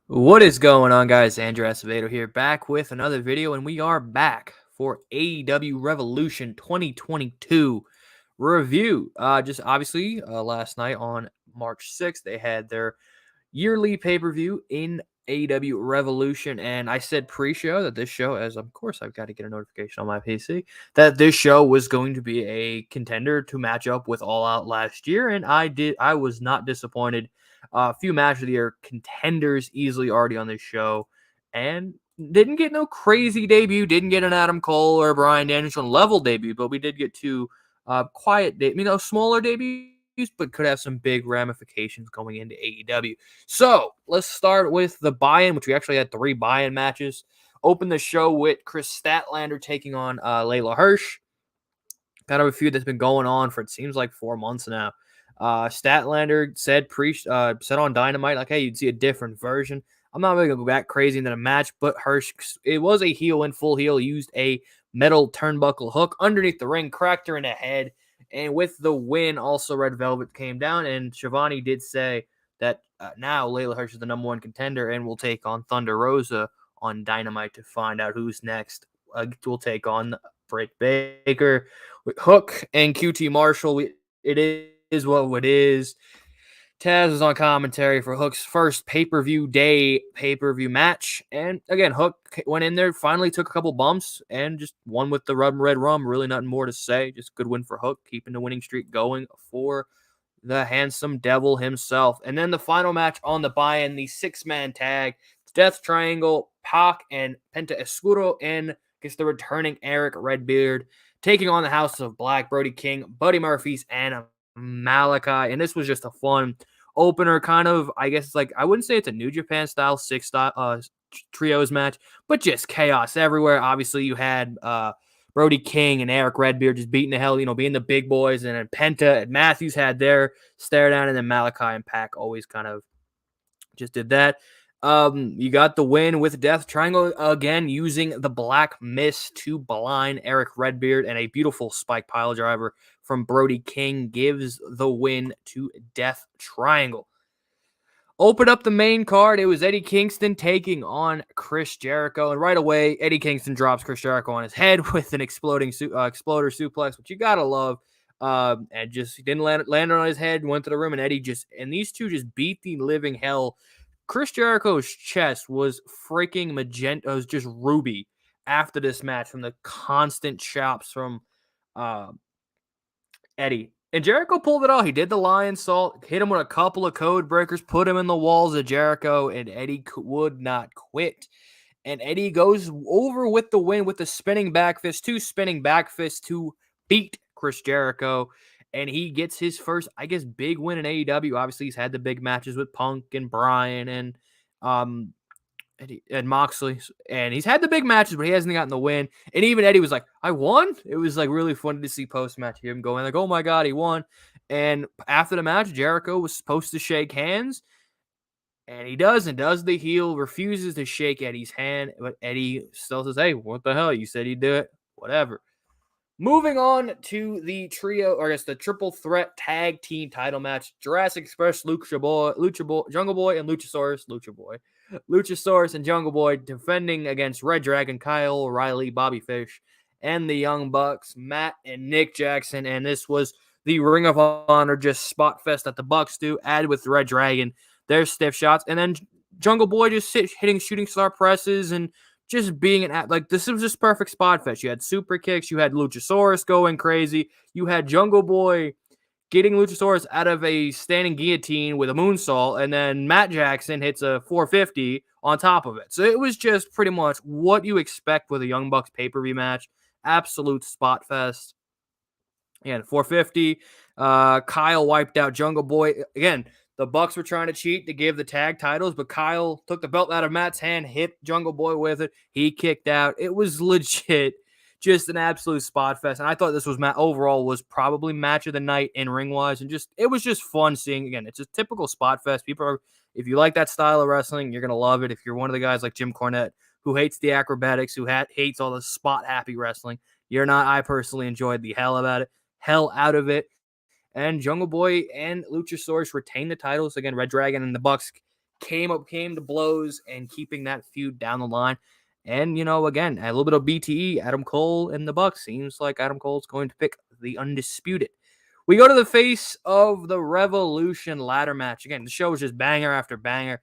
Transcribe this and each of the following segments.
What is going on, guys? Andrew Acevedo here, back with another video, and we are back for AEW Revolution 2022 review. Just obviously, last night on March 6th, they had their yearly pay-per-view in AEW Revolution, and I said pre-show that this show, as of course I've got to get a notification on my PC, that this show was going to be a contender to match up with All Out last year, and I was not disappointed. A few match of the year contenders easily already on this show, and didn't get no crazy debut, didn't get an Adam Cole or Bryan Danielson level debut, but we did get two smaller debuts, but could have some big ramifications going into AEW. So let's start with the buy-in, which we actually had 3 buy-in matches. Open the show with Chris Statlander taking on Layla Hirsch. Kind of a feud that's been going on for, it seems like, 4 months now. Statlander said on Dynamite, like, hey, you'd see a different version. I'm not really going to go back crazy into the match, but Hirsch, it was a heel and full heel, used a metal turnbuckle hook underneath the ring, cracked her in the head, and with the win, also Red Velvet came down, and Shivani did say that now Layla Hirsch is the number 1 contender and will take on Thunder Rosa on Dynamite to find out who's next. We'll take on Britt Baker with Hook and QT Marshall. It is what it is. Taz is on commentary for Hook's first pay-per-view match. And again, Hook went in there, finally took a couple bumps, and just won with the red rum. Really nothing more to say. Just good win for Hook, keeping the winning streak going for the handsome devil himself. And then the final match on the buy-in, the 6-man tag, Death Triangle, Pac and Penta Escuro, and gets the returning Eric Redbeard, taking on the House of Black, Brody King, Buddy Murphys, and Malachi. And this was just a fun opener, kind of, I guess it's like, I wouldn't say it's a New Japan style trios match, but just chaos everywhere. Obviously, you had Brody King and Eric Redbeard just beating the hell, being the big boys, and then Penta and Matthews had their stare down, and then Malachi and Pac always kind of just did that. You got the win with Death Triangle again, using the Black Mist to blind Eric Redbeard, and a beautiful spike pile driver from Brody King gives the win to Death Triangle. Open up the main card. It was Eddie Kingston taking on Chris Jericho, and right away, Eddie Kingston drops Chris Jericho on his head with an exploder suplex, which you gotta love. And just didn't land on his head, went to the room, and these two just beat the living hell. Chris Jericho's chest was freaking magenta. It was just ruby after this match from the constant chops from Eddie. And Jericho pulled it off. He did the lion salt, hit him with a couple of code breakers, put him in the walls of Jericho, and Eddie would not quit. And Eddie goes over with the win with the spinning back fist, 2 spinning back fists to beat Chris Jericho. And he gets his first, I guess, big win in AEW. Obviously, he's had the big matches with Punk and Bryan and Moxley, and he's had the big matches, but he hasn't gotten the win. And even Eddie was like, I won? It was like really funny to see post-match him going like, oh my God, he won. And after the match, Jericho was supposed to shake hands, and he does the heel, refuses to shake Eddie's hand, but Eddie still says, hey, what the hell? You said he'd do it. Whatever. Moving on to the the triple threat tag team title match. Jurassic Express, Jungle Boy, and Luchasaurus and Jungle Boy defending against Red Dragon, Kyle O'Reilly, Bobby Fish, and the Young Bucks, Matt and Nick Jackson. And this was the Ring of Honor just spot fest that the Bucks do, added with Red Dragon, their stiff shots, and then Jungle Boy just hitting shooting star presses and just being this was just perfect spot fest. You had super kicks, you had Luchasaurus going crazy, you had Jungle Boy getting Luchasaurus out of a standing guillotine with a moonsault, and then Matt Jackson hits a 450 on top of it. So it was just pretty much what you expect with a Young Bucks pay-per-view match. Absolute spot fest. Yeah, 450. Kyle wiped out Jungle Boy. Again, the Bucks were trying to cheat to give the tag titles, but Kyle took the belt out of Matt's hand, hit Jungle Boy with it. He kicked out. It was legit just an absolute spot fest. And I thought this was overall was probably match of the night in ring wise. And it was just fun seeing. Again, it's a typical spot fest. If you like that style of wrestling, you're going to love it. If you're one of the guys like Jim Cornette, who hates the acrobatics, who hates all the spot happy wrestling, you're not. I personally enjoyed the hell out of it. And Jungle Boy and Luchasaurus retain the titles. Again, Red Dragon and the Bucks came to blows and keeping that feud down the line. And, again, a little bit of BTE, Adam Cole and the Bucks. Seems like Adam Cole's going to pick the Undisputed. We go to the face of the Revolution ladder match. Again, the show was just banger after banger.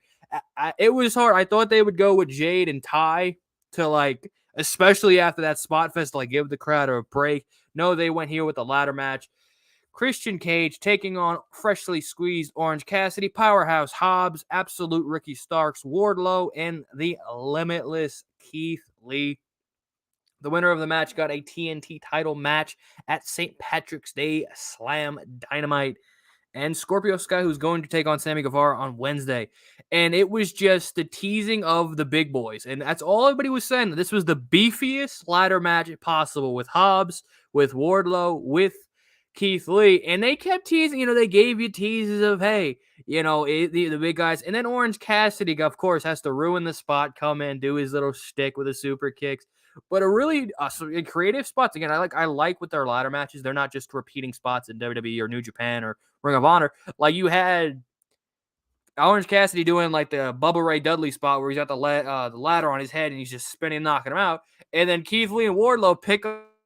It was hard. I thought they would go with Jade and Ty to, especially after that spot fest, to give the crowd a break. No, they went here with the ladder match. Christian Cage taking on freshly squeezed Orange Cassidy, Powerhouse Hobbs, Absolute Ricky Starks, Wardlow, and the Limitless Keith Lee. The winner of the match got a TNT title match at St. Patrick's Day Slam Dynamite. And Scorpio Sky, who's going to take on Sammy Guevara on Wednesday. And it was just the teasing of the big boys. And that's all everybody was saying. This was the beefiest ladder match possible with Hobbs, with Wardlow, with Keith Lee. And they kept teasing, they gave you teases of, hey, the big guys. And then Orange Cassidy, of course, has to ruin the spot, come in, do his little shtick with the super kicks. But a really creative spots. Again, I like with their ladder matches. They're not just repeating spots in WWE or New Japan or Ring of Honor. Like you had Orange Cassidy doing the Bubba Ray Dudley spot where he's got the ladder on his head and he's just spinning, knocking him out. And then Keith Lee and Wardlow pick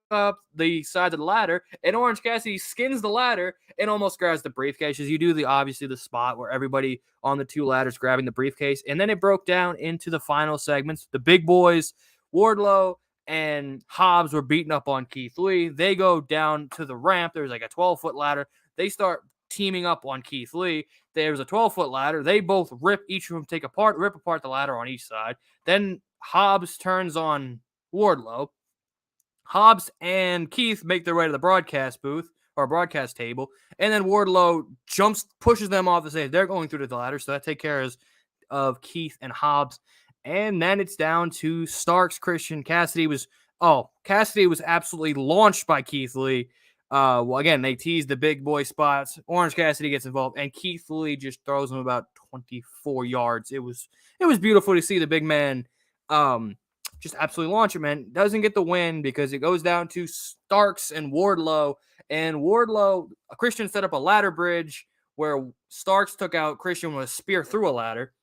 up the sides of the ladder, and Orange Cassidy skins the ladder and almost grabs the briefcase. As you do obviously the spot where everybody on the two ladders grabbing the briefcase. And then it broke down into the final segments. The big boys, Wardlow and Hobbs, were beating up on Keith Lee. They go down to the ramp. There's a 12-foot ladder. They start teaming up on Keith Lee. There's a 12-foot ladder. They both rip apart the ladder on each side. Then Hobbs turns on Wardlow. Hobbs and Keith make their way to the broadcast booth or broadcast table. And then Wardlow pushes them off the stage. They're going through the ladder. So that takes care of Keith and Hobbs. And then it's down to Starks, Christian. Cassidy was absolutely launched by Keith Lee. Again, they teased the big boy spots. Orange Cassidy gets involved, and Keith Lee just throws him about 24 yards. It was beautiful to see the big man just absolutely launch him, man. Doesn't get the win because it goes down to Starks and Wardlow. And Christian set up a ladder bridge where Starks took out Christian with a spear through a ladder.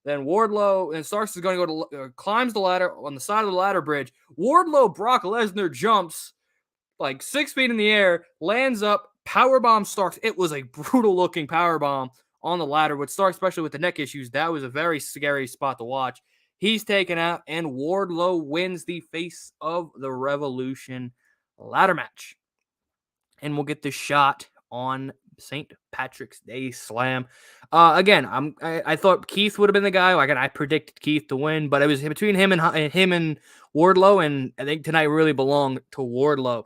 Then Wardlow and Starks is going to go to climbs the ladder on the side of the ladder bridge. Wardlow Brock Lesnar jumps 6 feet in the air, lands up, powerbomb Starks. It was a brutal looking powerbomb on the ladder with Starks, especially with the neck issues. That was a very scary spot to watch. He's taken out, and Wardlow wins the face of the Revolution ladder match. And we'll get the shot on St. Patrick's Day Slam. Again, I thought Keith would have been the guy. Again, I predicted Keith to win, but it was between him and Wardlow, and I think tonight really belonged to Wardlow.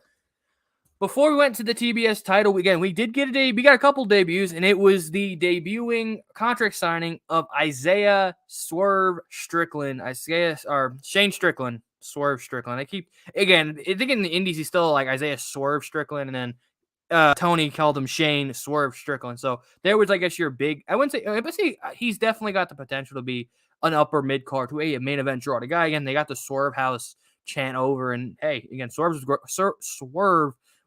Before we went to the TBS title, we got a couple debuts, and it was the debuting contract signing of Isaiah Swerve Strickland. Shane Strickland. Swerve Strickland. I think in the indies he's still Isaiah Swerve Strickland, and then Tony called him Shane Swerve Strickland. So there was, I guess, your big. I would say he's definitely got the potential to be an upper mid card to a main event draw. The guy, again, they got the Swerve House chant over, and hey, again, Swerve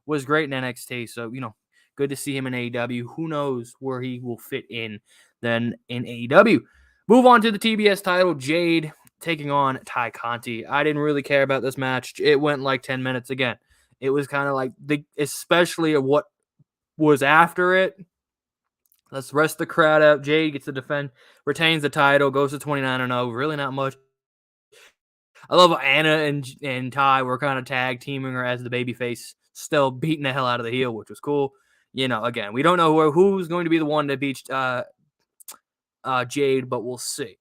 was great in NXT. So good to see him in AEW. Who knows where he will fit in then in AEW. Move on to the TBS title. Jade taking on Ty Conti. I didn't really care about this match. It went 10 minutes again. It was kind of especially what was after it. Let's rest the crowd out. Jade gets to defend, retains the title, goes to 29-0. Really not much. I love Anna and Ty were kind of tag teaming her as the babyface, still beating the hell out of the heel, which was cool. Again, we don't know who's going to be the one to beat Jade, but we'll see.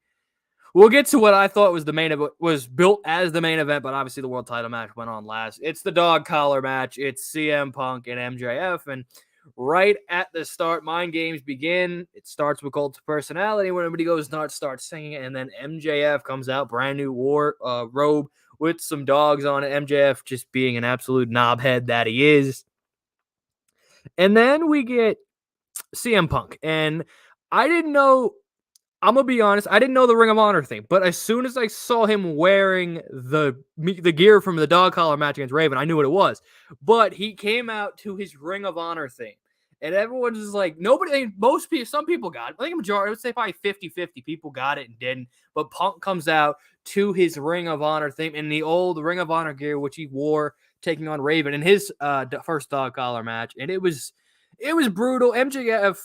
We'll get to what I thought was built as the main event, but obviously the world title match went on last. It's the dog collar match. It's CM Punk and MJF, and right at the start, mind games begin. It starts with Cult of Personality when everybody goes nuts, starts singing, and then MJF comes out, brand new robe with some dogs on it. MJF just being an absolute knobhead that he is. And then we get CM Punk, and I didn't know. I'm going to be honest, I didn't know the Ring of Honor thing, but as soon as I saw him wearing the gear from the dog collar match against Raven, I knew what it was. But he came out to his Ring of Honor thing. And everyone's just like, nobody, most people, some people got it. I think a majority, I would say probably 50-50 people got it and didn't. But Punk comes out to his Ring of Honor theme in the old Ring of Honor gear, which he wore taking on Raven in his first dog collar match. And it was brutal. MJF,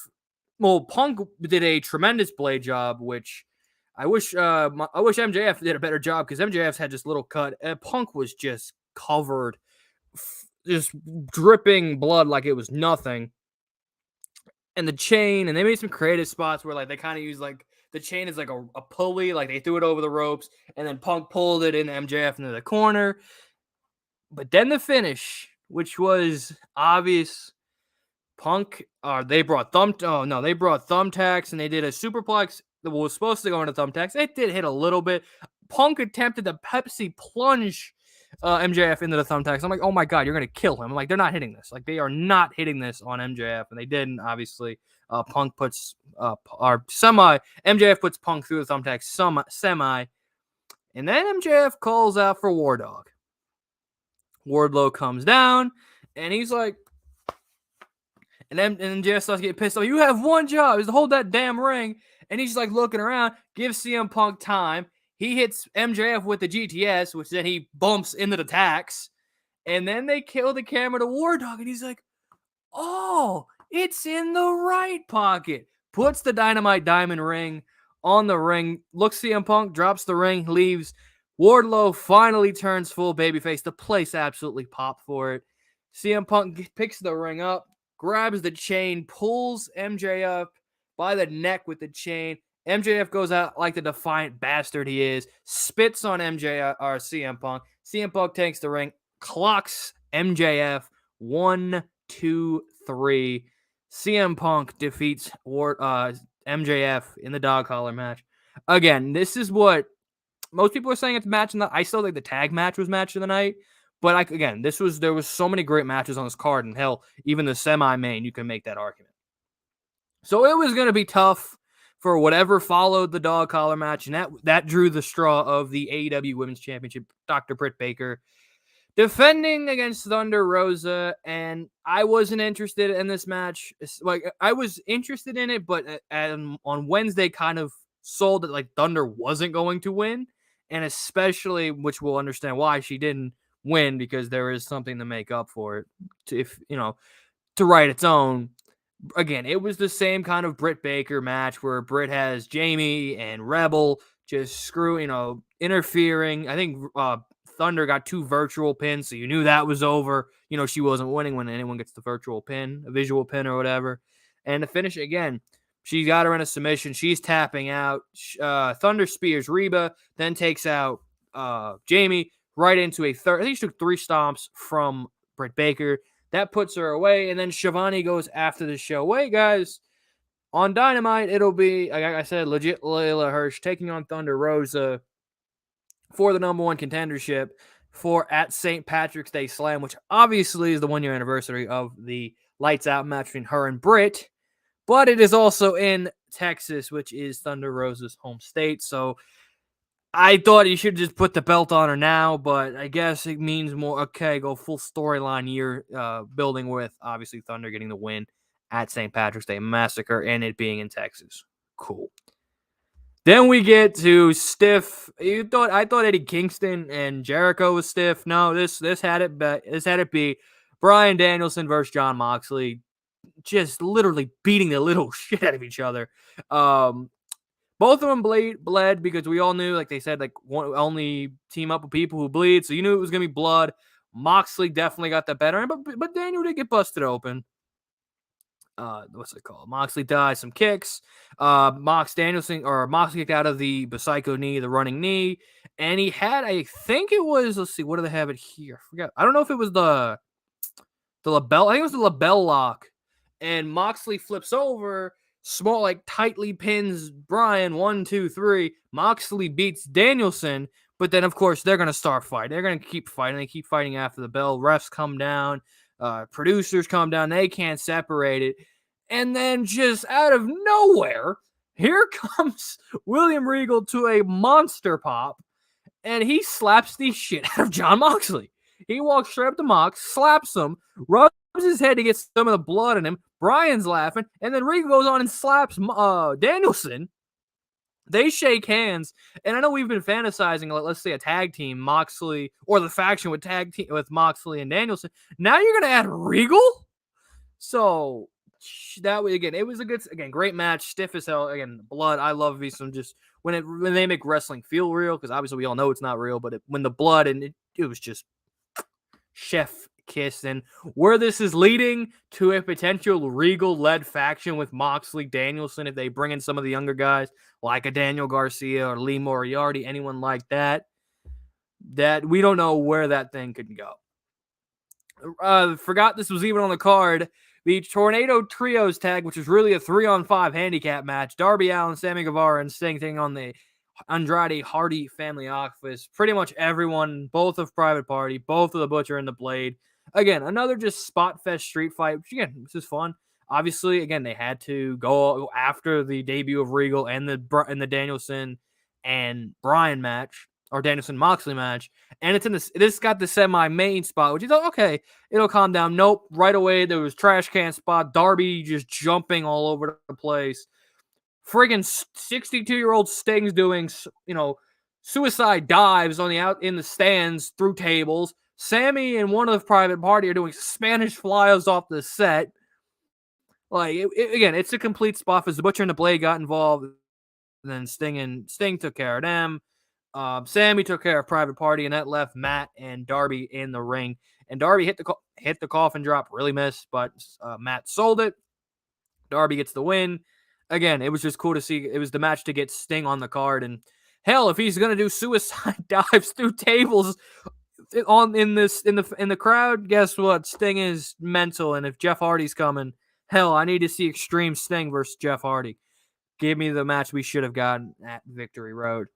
well, Punk did a tremendous blade job, which I wish MJF did a better job, because MJF's had just little cut. Punk was just covered, just dripping blood like it was nothing. And the chain, and they made some creative spots where like they kind of use like the chain is like a pulley, like they threw it over the ropes, and then Punk pulled it in MJF into the corner. But then the finish, which was obvious, Punk, they brought thumbtacks, and they did a superplex that was supposed to go into thumbtacks. It did hit a little bit. Punk attempted the Pepsi plunge MJF into the thumbtacks. I'm like, oh my God, you're going to kill him. I'm like, they're not hitting this. Like, they are not hitting this on MJF, and they didn't, obviously. Punk puts, MJF puts Punk through the thumbtacks semi, and then MJF calls out for War Dog. Wardlow comes down, and he's like, and MJF starts getting pissed off. You have one job, is to hold that damn ring. And he's like looking around, gives CM Punk time. He hits MJF with the GTS, which then he bumps into the tacks. And then they kill the camera to War Dog, and he's like, oh, it's in the right pocket. Puts the Dynamite Diamond ring on the ring. Looks CM Punk, drops the ring, leaves. Wardlow finally turns full babyface. The place absolutely popped for it. CM Punk picks the ring up, grabs the chain, pulls MJF by the neck with the chain. MJF goes out like the defiant bastard he is, spits on MJF or CM Punk. CM Punk takes the ring, clocks MJF. 1, 2, 3. CM Punk defeats MJF in the dog collar match. Again, this is what most people are saying it's match of the night. I still think the tag match was match of the night. But there was so many great matches on this card, and hell, even the semi-main, you can make that argument. So it was going to be tough for whatever followed the dog collar match, and that drew the straw of the AEW Women's Championship. Dr. Britt Baker defending against Thunder Rosa, and I wasn't interested in this match. Like, I was interested in it, but on Wednesday kind of sold that like Thunder wasn't going to win, and especially, which we'll understand why she didn't win, because there is something to make up for it, to write its own. Again, it was the same kind of Britt Baker match where Britt has Jamie and Rebel just interfering. I think Thunder got 2 virtual pins, so you knew that was over. She wasn't winning when anyone gets the virtual pin, a visual pin or whatever. And to finish again, she got her in a submission. She's tapping out. Thunder spears Reba, then takes out Jamie right into a third. I think she took 3 stomps from Britt Baker. That puts her away, and then Shivani goes after the show. Wait, guys, on Dynamite, it'll be, like I said, legit Layla Hirsch taking on Thunder Rosa for the number 1 contendership at St. Patrick's Day Slam, which obviously is the 1-year anniversary of the Lights Out match between her and Britt, but it is also in Texas, which is Thunder Rosa's home state, so I thought you should just put the belt on her now, but I guess it means more, okay, go full storyline year building with, obviously, Thunder getting the win at St. Patrick's Day Massacre and it being in Texas. Cool. Then we get to stiff. I thought Eddie Kingston and Jericho was stiff. No, this had it be Bryan Danielson versus Jon Moxley, just literally beating the little shit out of each other. Both of them bled because we all knew, like they said, like only team up with people who bleed, so you knew it was gonna be blood. Moxley definitely got the better end, but Daniel did get busted open. What's it called? Moxley died some kicks. Moxley kicked out of the Psycho knee, the running knee, and he had, I think it was, let's see, what do they have it here? I forgot. I don't know if it was the label. I think it was the label lock, and Moxley flips over. Small, like, tightly pins Bryan, 1, 2, 3. Moxley beats Danielson, but then, of course, they're going to start fighting. They're going to keep fighting. They keep fighting after the bell. Refs come down. Producers come down. They can't separate it. And then just out of nowhere, here comes William Regal to a monster pop, and he slaps the shit out of Jon Moxley. He walks straight up to Mox, slaps him, rubs his head to get some of the blood in him. Brian's laughing, and then Regal goes on and slaps Danielson. They shake hands, and I know we've been fantasizing, let's say a tag team, Moxley, or the faction with tag team with Moxley and Danielson. Now you're gonna add Regal, so that way again, it was a good, great match, stiff as hell. Again, blood. I love me some just when they make wrestling feel real, because obviously we all know it's not real, but when the blood and it was just chef kiss. And where this is leading to a potential Regal-led faction with Moxley, Danielson, if they bring in some of the younger guys like a Daniel Garcia or Lee Moriarty, anyone like that, that we don't know where that thing could go. Forgot this was even on the card. The Tornado Trios tag, which was really a 3-on-5 handicap match. Darby Allin, Sammy Guevara, and Sting taking on the Andrade Hardy family office. Pretty much everyone, both of Private Party, both of the Butcher and the Blade. Again, another just spot fest street fight, which again, this is fun. Obviously, again, they had to go after the debut of Regal and the Danielson and Bryan match, or Danielson Moxley match, and it's in this got the semi-main spot, which you thought, okay, it'll calm down. Nope, right away there was trash can spot, Darby just jumping all over the place. Friggin' 62-year-old Sting's doing, suicide dives in the stands through tables. Sammy and one of the Private Party are doing Spanish flyers off the set. Like, again, it's a complete spot as the Butcher and the Blade got involved. And then Sting took care of them. Sammy took care of Private Party, and that left Matt and Darby in the ring. And Darby hit the coffin drop, really missed, but Matt sold it. Darby gets the win. Again, it was just cool to see. It was the match to get Sting on the card, and hell, if he's gonna do suicide dives through tables in the crowd, guess what? Sting is mental, and if Jeff Hardy's coming, hell, I need to see Extreme Sting versus Jeff Hardy. Give me the match we should have gotten at Victory Road.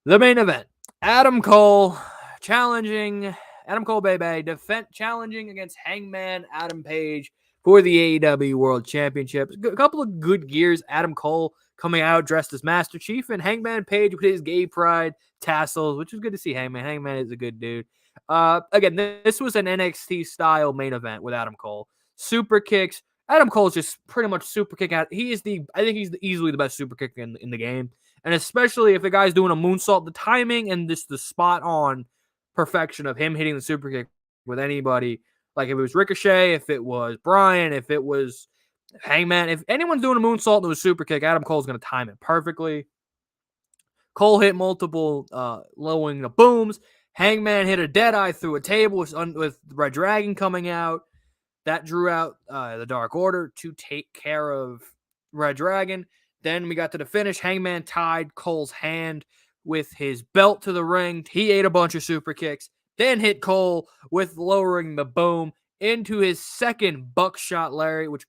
The main event: Adam Cole challenging against Hangman Adam Page for the AEW World Championship. A couple of good gears. Adam Cole coming out dressed as Master Chief, and Hangman Page with his gay pride tassels, which was good to see. Hangman is a good dude. Again, this was an NXT style main event with Adam Cole. Super kicks. Adam Cole's just pretty much super kick out. I think he's easily the best super kicker in the game. And especially if the guy's doing a moonsault, the timing and just the spot on perfection of him hitting the super kick with anybody. Like if it was Ricochet, if it was Bryan, if it was Hangman, if anyone's doing a moonsault and a super kick, Adam Cole's going to time it perfectly. Cole hit multiple lowering the booms. Hangman hit a deadeye through a table with Red Dragon coming out. That drew out the Dark Order to take care of Red Dragon. Then we got to the finish. Hangman tied Cole's hand with his belt to the ring. He ate a bunch of super kicks. Then hit Cole with lowering the boom into his second buckshot lariat, which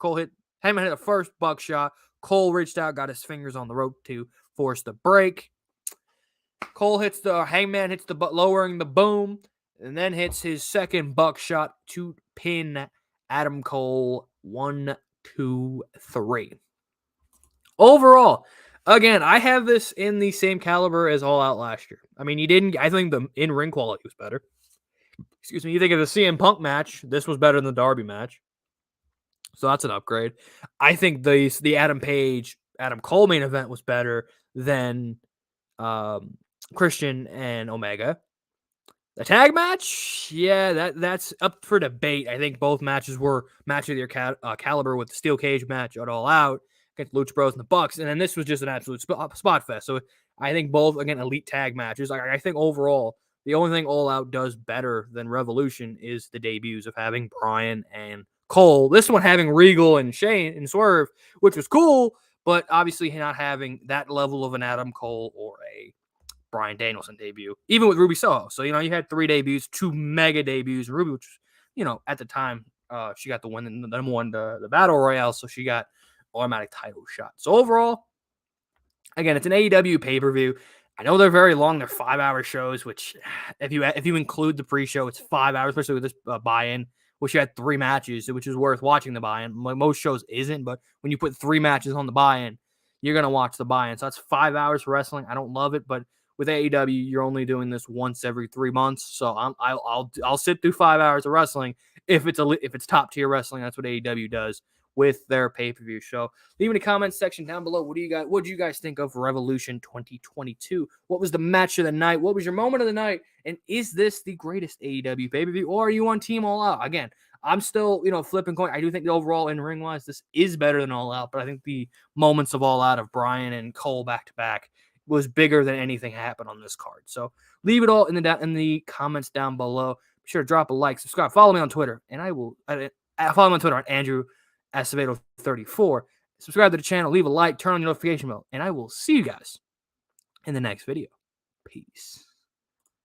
Hangman hit the first buckshot. Cole reached out, got his fingers on the rope to force the break. Hangman hits the lowering the boom, and then hits his second buckshot to pin Adam Cole 1, 2, 3. Overall, again, I have this in the same caliber as All Out last year. I mean, I think the in-ring quality was better. Excuse me. You think of the CM Punk match, this was better than the Darby match. So that's an upgrade. I think the Adam Page, Adam Cole main event was better than Christian and Omega. The tag match, yeah, that's up for debate. I think both matches were match of their caliber, with the steel cage match at All Out against Lucha Bros and the Bucks, and then this was just an absolute spot fest. So I think both, again, elite tag matches. I think overall, the only thing All Out does better than Revolution is the debuts of having Bryan and Cole. This one having Regal and Shane and Swerve, which was cool, but obviously not having that level of an Adam Cole or a Bryan Danielson debut, even with Ruby Soho. So, you had 3 debuts, 2 mega debuts. Ruby, which, at the time, she got the the Battle Royale, so she got automatic title shot. So overall, again, it's an AEW pay-per-view. I know they're very long. They're 5-hour shows, which if you include the pre-show, it's 5 hours, especially with this buy-in, which you had 3 matches, which is worth watching the buy-in. Most shows isn't, but when you put 3 matches on the buy-in, you're going to watch the buy-in. So that's 5 hours for wrestling. I don't love it, but with AEW, you're only doing this once every 3 months. So I'll sit through 5 hours of wrestling if it's top tier wrestling. That's what AEW does with their pay-per-view. So leave in the comments section down below. What do you guys think of Revolution 2022? What was the match of the night? What was your moment of the night? And is this the greatest AEW pay-per-view, or are you on Team All Out? Again, I'm still, flipping coin. I do think the overall in ring wise, this is better than All Out, but I think the moments of All Out of Bryan and Cole back to back was bigger than anything happened on this card. So leave it all in the comments down below. Be sure to drop a like, subscribe, follow me on Twitter, and I will follow me on Twitter on Andrew Acevedo 34. Subscribe to the channel, leave a like, turn on the notification bell, and I will see you guys in the next video. Peace.